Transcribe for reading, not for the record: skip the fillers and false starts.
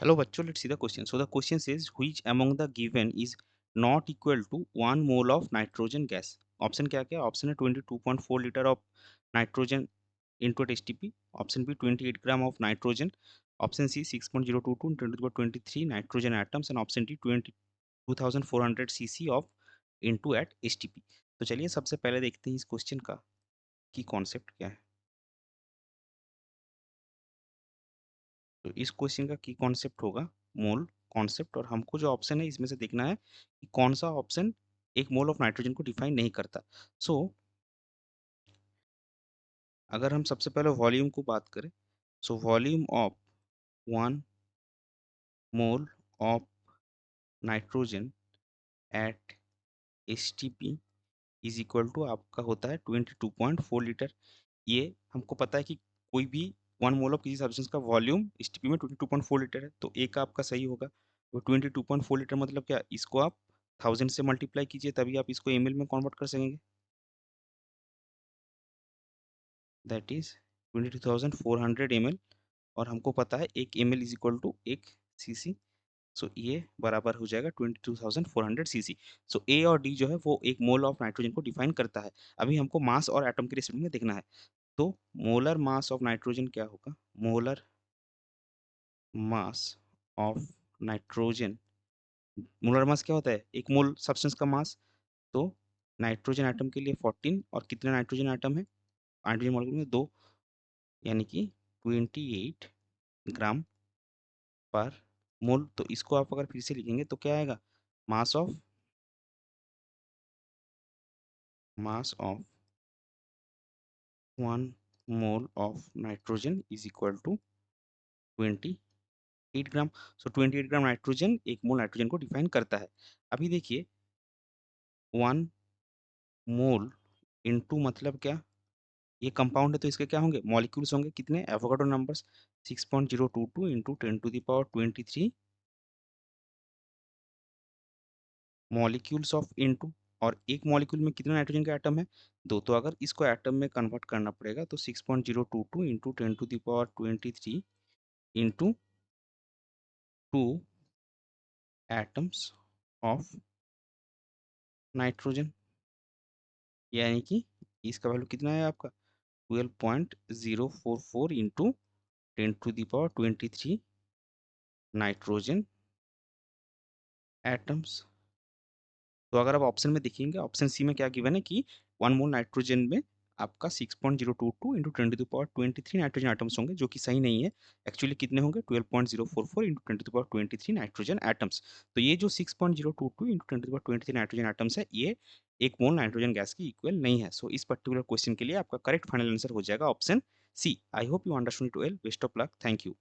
Hello बच्चों, let's see the question. So the question says which among the given is not equal to 1 mole of nitrogen gas. Option क्या क्या? Option है 22.4 litre of nitrogen into HTP. Option B 28 gram of nitrogen. Option C 6.022 into 10 to the power 23 nitrogen atoms and option D 22,400 cc of into at HTP. तो चलिए सबसे पहले देखते हैं इस क्वेश्चन का की कॉन्सेप्ट क्या है. तो इस क्वेश्चन का की कॉन्सेप्ट होगा मोल कॉन्सेप्ट, और हमको जो ऑप्शन है इसमें से देखना है कि कौन सा ऑप्शन एक मोल ऑफ नाइट्रोजन को डिफाइन नहीं करता. सो अगर हम सबसे पहले वॉल्यूम को बात करें, so volume of 1 mole of nitrogen at HTP is equal to आपका होता है 22.4 लीटर. ये हमको पता है कि कोई भी 1 मोल ऑफ किसी सब्सटेंस का वॉल्यूम एचटीपी में 22.4 लीटर है, तो ए का आपका सही होगा. वो 22.4 लीटर मतलब क्या? इसको आप 1000 से मल्टीप्लाई कीजिए तभी आप इसको एमएल में कन्वर्ट कर सकेंगे. That is 22,400 ml. और हमको पता है एक एमएल इज इक्वल टू एक सीसी. सो ये बराबर हो जाएगा 22,400 सीसी. सो ए और डी जो है वो एक मोल ऑफ नाइट्रोजन को डिफाइन करता है. अभी हमको मास और एटम के रिस्पेक्ट में देखना है. तो मोलर मास ऑफ नाइट्रोजन क्या होगा? Molar mass of nitrogen. Molar mass क्या होता है? एक मोल सब्सटेंस का मास. तो नाइट्रोजन एटम के लिए 14, और कितने नाइट्रोजन एटम है हाइड्रोजन मॉलिक्यूल में? 2, यानी कि 28 ग्राम पर मोल. तो इसको आप अगर फिर से लिखेंगे तो क्या आएगा? Mass of 1 mole of nitrogen is equal to 28 gram. So 28 gram nitrogen एक मोल नाइट्रोजन को डिफाइन करता है. अभी देखिए 1 मोल इनटू मतलब क्या? ये कंपाउंड है तो इसके क्या होंगे? मॉलिक्यूल्स होंगे. कितने? Avogadro numbers 6.022 into 10 to the power 23 molecules of into. और एक मॉलिक्यूल में कितने नाइट्रोजन के एटम है? 2. तो अगर इसको एटम में कन्वर्ट करना पड़ेगा तो 6.022 into 10 to the power 23 into 2 atoms of nitrogen, यानी कि इसका वैल्यू कितना है आपका? 12.044 into 10 to the power 23 nitrogen atoms. तो अगर आप ऑप्शन में देखेंगे, ऑप्शन सी में क्या गिवन है कि 1 मोल नाइट्रोजन में आपका 6.022 into 10 to the power 23 nitrogen atoms होंगे, जो कि सही नहीं है. एक्चुअली कितने होंगे? 12.044 into 10 to the power 23 nitrogen atoms. तो ये जो 6.022 into 10 to the power 23 nitrogen atoms है, ये एक मोल नाइट्रोजन गैस की इक्वल नहीं है. सो इस पर्टिकुलर क्वेश्चन के लिए आपका करेक्ट फाइनल आंसर हो जाएगा option C. I hope you understood it well. Best of luck. Thank you.